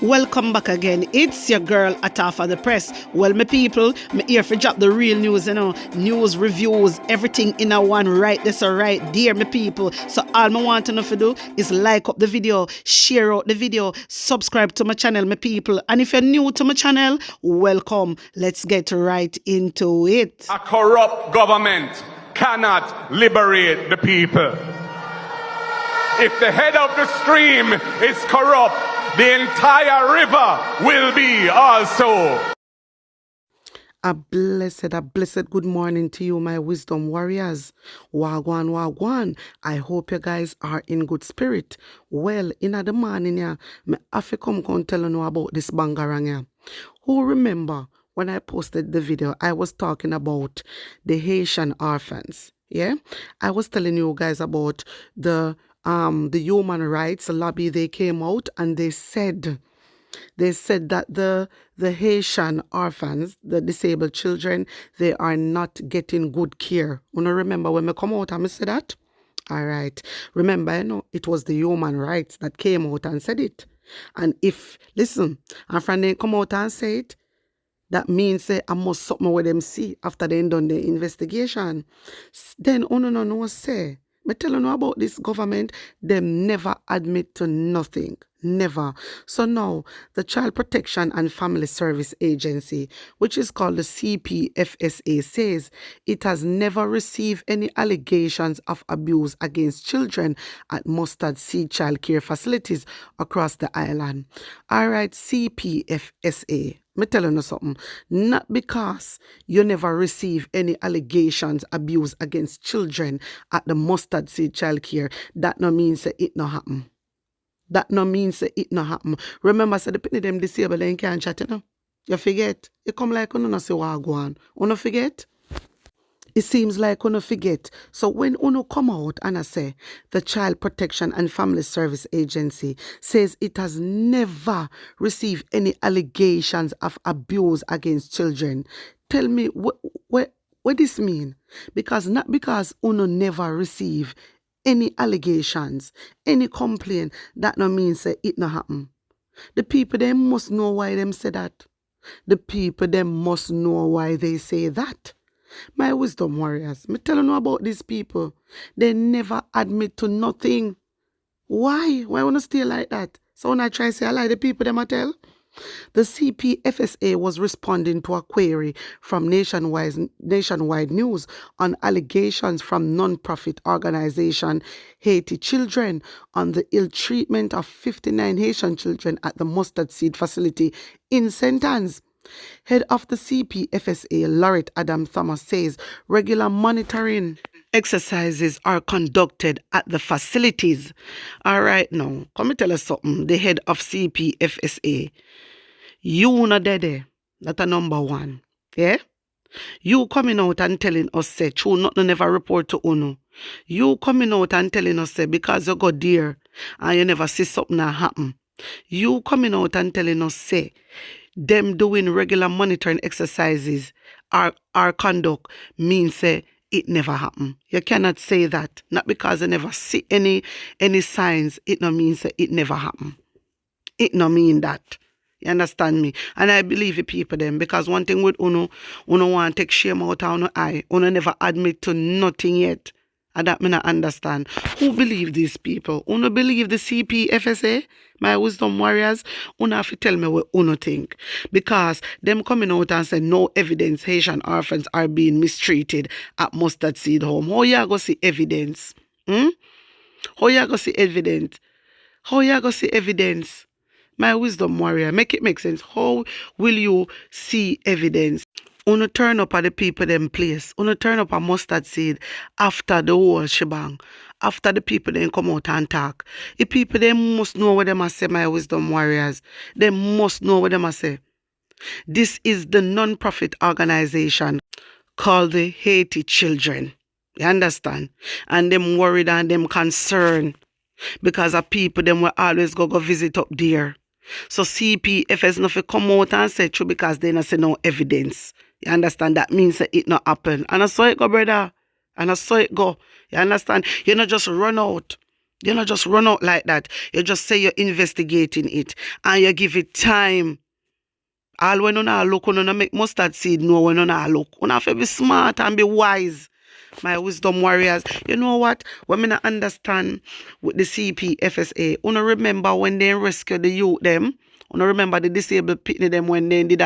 Welcome back again. It's your girl Atafa the Press. Well, my people, me here for drop the real news, news, reviews, everything in a one right this or right there, my people. So all I want to know to do is like up the video, share out the video, subscribe to my channel, my people. And if you're new to my channel, welcome. Let's get right into it. A corrupt government cannot liberate the people. If the head of the stream is corrupt, the entire river will be also. A blessed good morning to you, my wisdom warriors. Wagwan, wagwan. I hope you guys are in good spirit. Well, in the morning, me have to come tell you about this bangarang. Who remember when I posted the video, I was talking about the Haitian orphans. Yeah, I was telling you guys about the human rights lobby. They came out and they said that the Haitian orphans, the disabled children, they are not getting good care. You know, remember when I come out and I said that? All right. Remember, it was the human rights that came out and said it. And if, listen, and from they come out and say it, that means I must something with them see after they done the investigation. Then, no say. Me tell you about this government, them never admit to nothing. Never. So now, the Child Protection and Family Service Agency, which is called the CPFSA, says it has never received any allegations of abuse against children at mustard seed child care facilities across the island. All right, CPFSA. Me tell you something. Not because you never receive any allegations abuse against children at the mustard seed child care, that no means that it no happen. That no means that it no happen. Remember, say the penny them disabled and can't chat, You forget. You come like you no say what go on. You forget? It seems like you forget. So when you come out and I say the Child Protection and Family Service Agency says it has never received any allegations of abuse against children, tell me what this mean? Because not because you never receive any allegations, any complaint, that no means that it no happen. The people, they must know why them say that. The people, they must know why they say that. My wisdom warriors, me tell you about these people. They never admit to nothing. Why? Why wanna stay like that? So when I try to say I like the people them I tell. The CPFSA was responding to a query from Nationwide News on allegations from non-profit organization Haiti Children on the ill treatment of 59 Haitian children at the mustard seed facility in St. Anne's. Head of the CPFSA, Laureate Adam Thomas, says regular monitoring exercises are conducted at the facilities. All right, now, come and tell us something. The head of CPFSA, you not there. That's a number one. Yeah? You coming out and telling us, say, true, nothing never report to UNO. You coming out and telling us, say, because you go there and you never see something that happen. You coming out and telling us, say, them doing regular monitoring exercises our conduct means say it never happened. You cannot say that. Not because you never see any signs, it no means that it never happened. It no mean that. You understand me? And I believe the people them, because one thing with uno want to take shame out of uno eye. Uno never admit to nothing yet. And that me not understand. Who believe these people? Uno believe the CPFSA? My wisdom warriors? Uno have to tell me what uno think. Because them coming out and say no evidence Haitian orphans are being mistreated at mustard seed home. How you go see evidence? How you go see evidence? How you go see evidence? My wisdom warrior, make it make sense. How will you see evidence? Uno turn up at the people them place. Uno turn up a mustard seed after the whole shebang. After the people then come out and talk. The people they must know what them a say, my wisdom warriors. They must know what them a say. This is the non-profit organization called the Haiti Children. You understand? And them worried and them concerned. Because of people them will always go visit up there. So CPFS not come out and say true because they not say no evidence. You understand? That means that it not happen. And I saw it go, brother. And I saw it go. You understand? You not just run out. You not just run out like that. You just say you're investigating it and you give it time. All when you look, you make mustard seed know when you look. You have to be smart and be wise. My wisdom warriors. You know what? When I not understand with the CPFSA, you remember when they rescued the youth them? You remember the disabled pitney them when they did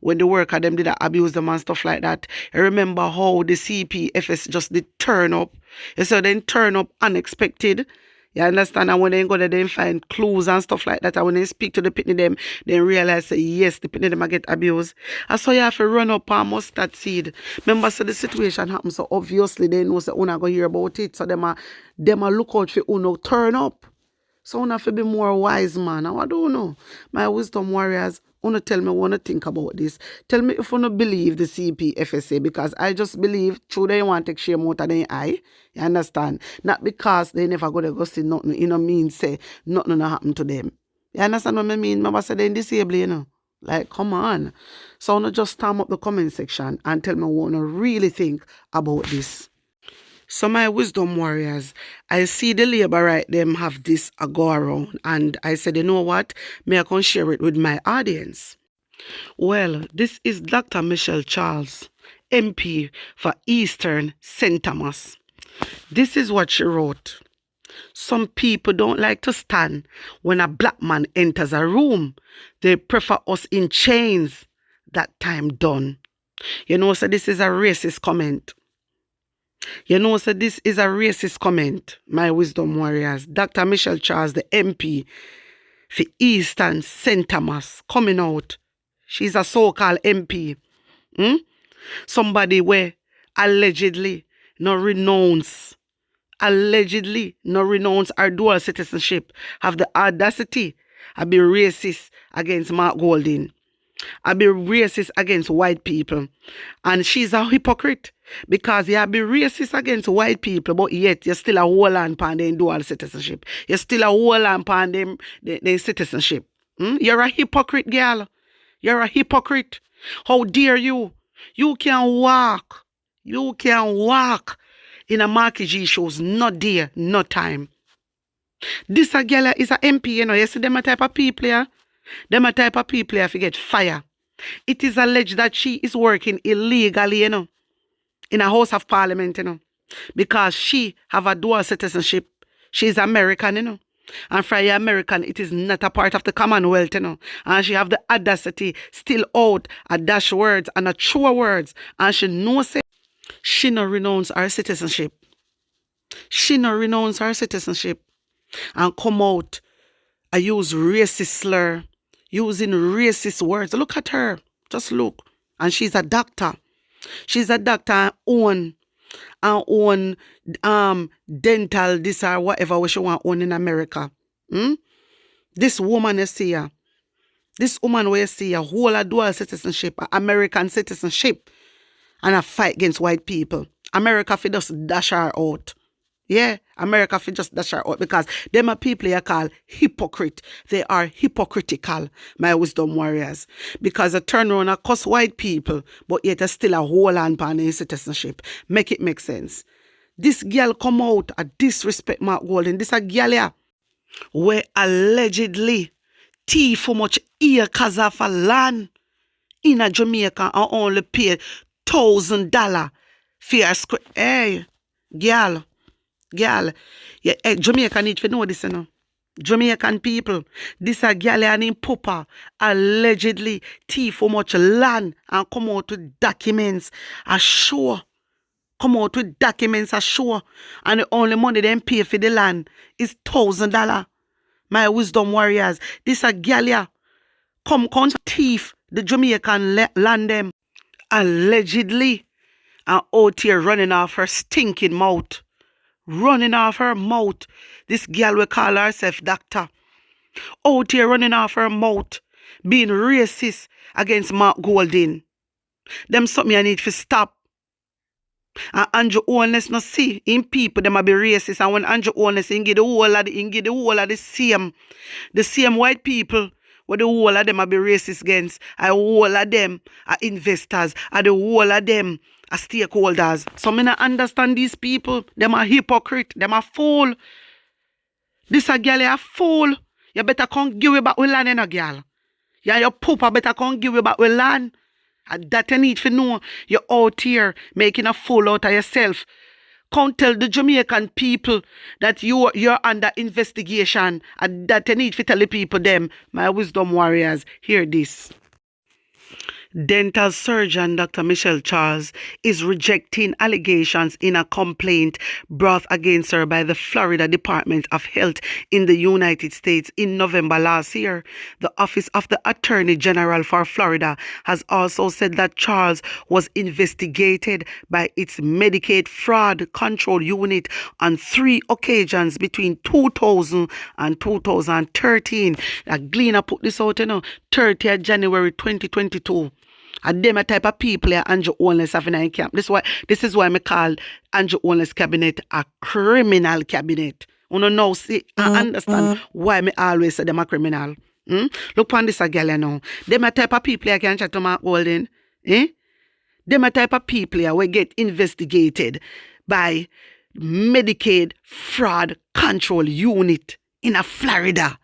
when the worker them did abuse them and stuff like that. You remember how the CPFS just did turn up. You saw then turn up unexpected. You understand? And when they go there, they find clues and stuff like that. And when they speak to the pitney them, they realize that yes, the pitney them get abused. And so you have to run up and mustard seed. Remember, so the situation happens. So obviously they know that Una gonna hear about it. So them a look out for Uno turn up. So Una have to be more wise, man. Now I don't know. My wisdom warriors, Una tell me what you think about this. Tell me if you don't believe the CPFSA, because I just believe true they want to take shame out of their eye. You understand? Not because they never go see nothing, you know, mean say nothing gonna happen to them. You understand what I mean? Remember say they disabled, you know. Like, come on. So Una just stamp up the comment section and tell me what you really think about this. So my wisdom warriors, I see the labor right them have this a go around, and I said, you know what? May I can share it with my audience. Well, this is Dr. Michelle Charles, MP for Eastern St. Thomas. This is what she wrote. Some people don't like to stand when a black man enters a room. They prefer us in chains. That time done. You know, so this is a racist comment. You know, so this is a racist comment, my wisdom warriors. Dr. Michelle Charles, the MP for Eastern St. Thomas, coming out. She's a so-called MP. Somebody where allegedly no renounce our dual citizenship, have the audacity to be racist against Mark Golding. I be racist against white people. And she's a hypocrite because you be racist against white people, but yet you're still a hold on upon them dual citizenship. You're still a hold on upon them citizenship. You're a hypocrite, girl. You're a hypocrite. How dare you? You can walk. You can walk in a Marky G shows. Not there, no time. This a girl is a MP, you know. You see them a type of people, yeah? Them a type of people have to get fire. It is alleged that she is working illegally, you know, in a House of Parliament, you know, because she have a dual citizenship. She is American, you know. And for a American, it is not a part of the Commonwealth, you know. And she have the audacity still out a dash words and a true words. And she knows it. She no renounce her citizenship. She no renounce her citizenship. And come out and use racist slur, using racist words. Look at her. Just look. And she's a doctor. She's a doctor and own dental this or whatever she want own in America. This woman you see her. This woman where you see her whole a dual citizenship, American citizenship, and a fight against white people. America fi just dash her out. Yeah, America fi just dash her out because them are people you call hypocrite. They are hypocritical, my wisdom warriors. Because they turn around and cuss white people, but yet they still a hold on upon their citizenship. Make it make sense. This girl come out a disrespect Mark Golding. This a girl here where allegedly thief for much acres of a land in a Jamaica and only pay $1,000 for a square. Hey, girl, yeah, Jamaica need to know this, you know. Jamaican people, this a girl and in Papa allegedly thief for much land and come out with documents assure. Come out with documents assure. And the only money they pay for the land is $1,000. My wisdom warriors, this a girl here come thief the Jamaican land them allegedly and out here running off her stinking mouth. Running off her mouth. This girl will call herself doctor. Out here running off her mouth. Being racist against Mark Golding. Them something I need to stop. And Andrew Holness not see in people them a be racist. And when Andrew Holness in give the whole of the same white people where the whole of them a be racist against. And the whole of them are investors. And the whole of them are stakeholders. So I not understand these people. Them are hypocrite. Them are fool. This a girl a fool. You better come give it back with land, a girl. Yeah, your pooper better come give it back with land. And that you need to know. You're out here making a fool out of yourself. Come tell the Jamaican people that you're under investigation. And that you need to tell the people them. My wisdom warriors, hear this. Dental surgeon Dr. Michelle Charles is rejecting allegations in a complaint brought against her by the Florida Department of Health in the United States in November last year. The Office of the Attorney General for Florida has also said that Charles was investigated by its Medicaid Fraud Control Unit on 3 occasions between 2000 and 2013. Gleaner put this out, 30th January 2022. And them a type of people here, Andrew Holness having in camp. This is why I call Andrew Holness cabinet a criminal cabinet. You know, see, I understand why me always say them a criminal. Look on this a girl now. Them a type of people here can chat to Mark Golden. Them a type of people here will get investigated by Medicaid Fraud Control Unit in a Florida.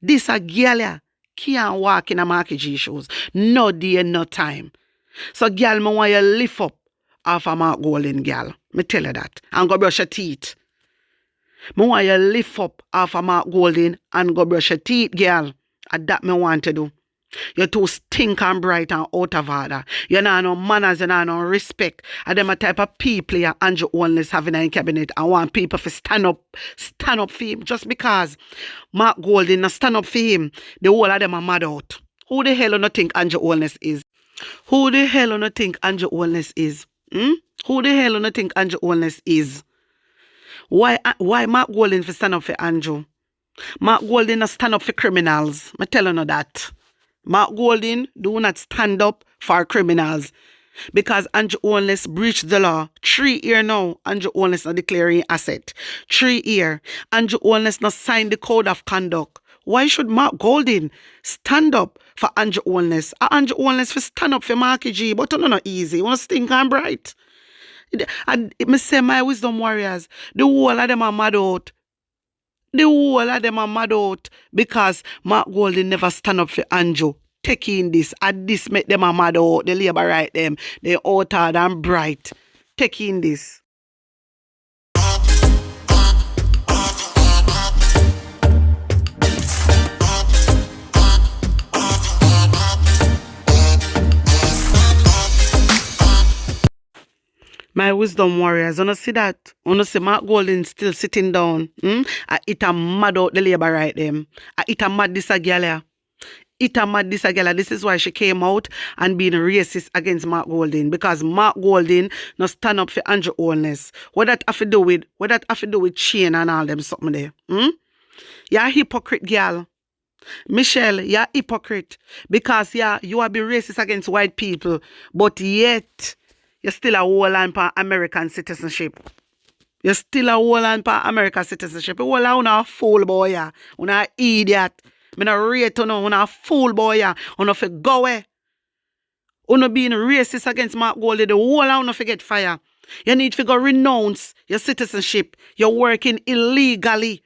This a girl here can't walk in a market shoes. No day, no time. So, girl, me want you lift up off a Mark Golden, girl. Me tell you that. And go brush your teeth. Me want you lift up off a Mark Golden and go brush your teeth, girl. And that me want to do. You're too stink and bright and out of order. You know no manners, you know no respect. And them a type of people here Andrew Holness having in cabinet and want people to stand up for him. Just because Mark Golden not stand up for him, the whole of them are mad out. Who the hell do you think Andrew Holness is? Who the hell do you think Andrew Holness is? Who the hell do you think Andrew Holness is? Why Mark Golden for stand up for Andrew? Mark Golden not stand up for criminals. I tell you that. Mark Golden do not stand up for criminals because Andrew Holness breached the law. 3 years now, Andrew Holness not declaring asset. 3 years, Andrew Holness not signed the code of conduct. Why should Mark Golden stand up for Andrew Holness? Andrew Holness for stand up for Marky G, but it's not easy. You want to stink and bright. I say my wisdom warriors, the whole of them are mad out. The whole of them are mad out because Mark Golden never stand up for Andrew. Taking this, and this make them a mad out. The labor right them. They out hard and bright. Taking this. My wisdom warriors, you see that? You see Mark Golden still sitting down. I eat a mad out the labor right them. I eat a mad this a girl here. It a mad this a girl. This is why she came out and being racist against Mark Golden. Because Mark Golden not stand up for Andrew Holness. What that have to do with chain and all them something there? You're a hypocrite girl. Michelle, you're a hypocrite. Because you are be racist against white people. But yet you're still a whole on for American citizenship. You're still a whole on for American citizenship. You are a fool boy. You are an idiot. I don't rate you now. You are a fool boy. You are for go away. You are being racist against Mark Golden. The whole of you forget fire. You need to go renounce your citizenship. You're working illegally.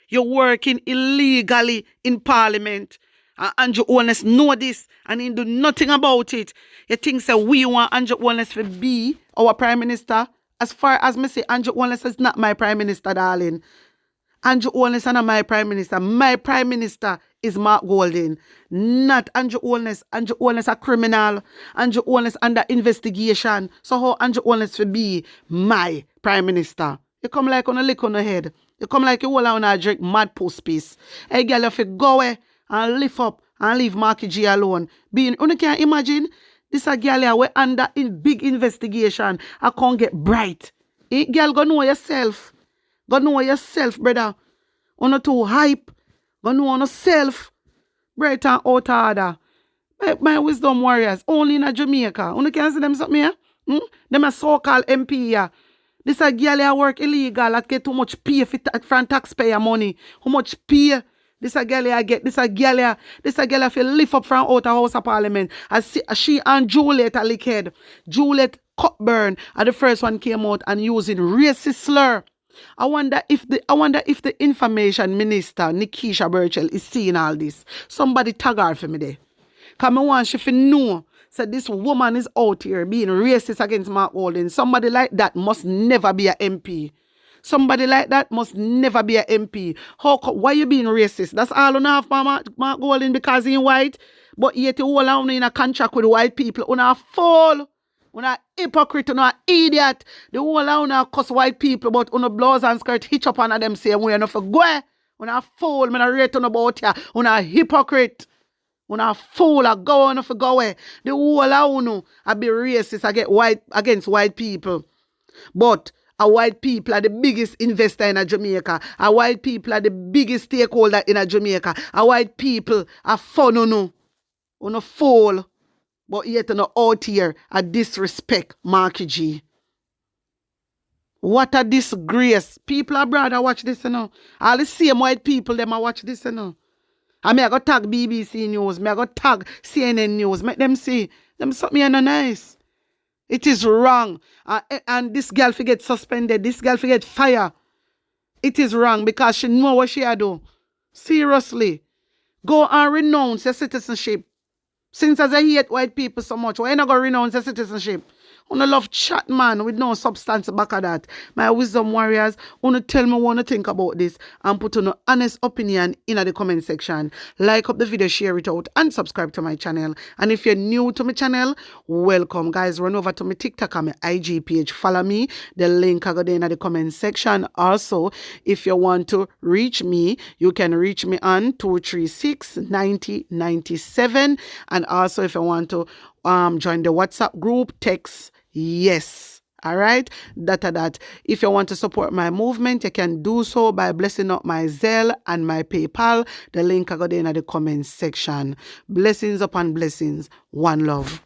You're working illegally in Parliament. Andrew Holness know this and he do nothing about it. You think say we want Andrew Holness to be our Prime Minister? As far as me say, Andrew Holness is not my Prime Minister, darling. Andrew Holness is not my Prime Minister. My Prime Minister is Mark Golden, not Andrew Holness. Andrew Holness a criminal. Andrew Holness under investigation. So how Andrew Holness to be my Prime Minister? You come like on a lick on the head. You come like you all on a drink mad post piece. Hey girl, you fi go away and lift up and leave Marky G alone. You can't imagine this a girl here we under in big investigation. I can't get bright. Girl, go know yourself. Go know yourself, brother. You not too hype. Go know yourself. Bright and out order. My wisdom warriors, only in Jamaica. You can't see them something here? Them a so-called MP here. This a girl here work illegal. I get too much pay from taxpayer money. How much pay? This a girl here get. This a girl here feel lift up from out of House of Parliament. As she and Juliet a lick head. Juliet Cockburn are the first one came out and using racist slur I wonder if the information minister, Nikisha Burchell, is seeing all this. Somebody tag her for me there. Because I want she to know that this woman is out here being racist against Mark Walden. Somebody like that must never be an MP. Somebody like that must never be an MP. Why you being racist? That's all on half Mark Walden because he's white. But yet you all are in a contract with white people. On a fool. On a hypocrite. On a idiot. The whole are on cuss white people. But on a blouse and skirt hitch up on them say we are not for go. On a fool. I'm not rate on about here. On a hypocrite. On a fool, I go on for go away. The whole I be racist against white people. But a white people are the biggest investor in Jamaica. A white people are the biggest stakeholder in Jamaica. A white people are fun on a fool. But yet on out here a disrespect Marky G. What a disgrace. People abroad watch this, All the same white people them watch this, And I go tag BBC News, I go tag CNN News, make them see. Them something no nice. It is wrong. And this girl get suspended. This girl get fired. It is wrong because she know what she a do. Seriously. Go and renounce your citizenship. Since as I hate white people so much, why you not going to renounce your citizenship? Una love chat, man, with no substance back of that. My wisdom warriors, una tell me what you think about this and put an honest opinion in the comment section. Like up the video, share it out, and subscribe to my channel. And if you're new to my channel, welcome, guys. Run over to my TikTok and my IG page. Follow me. The link I got in the comment section. Also, if you want to reach me, you can reach me on 236-9097. And also, if you want to join the WhatsApp group, text yes. All right, that. If you want to support my movement, you can do so by blessing up my Zelle and my PayPal. The link I got in the comment section. Blessings upon blessings. One love.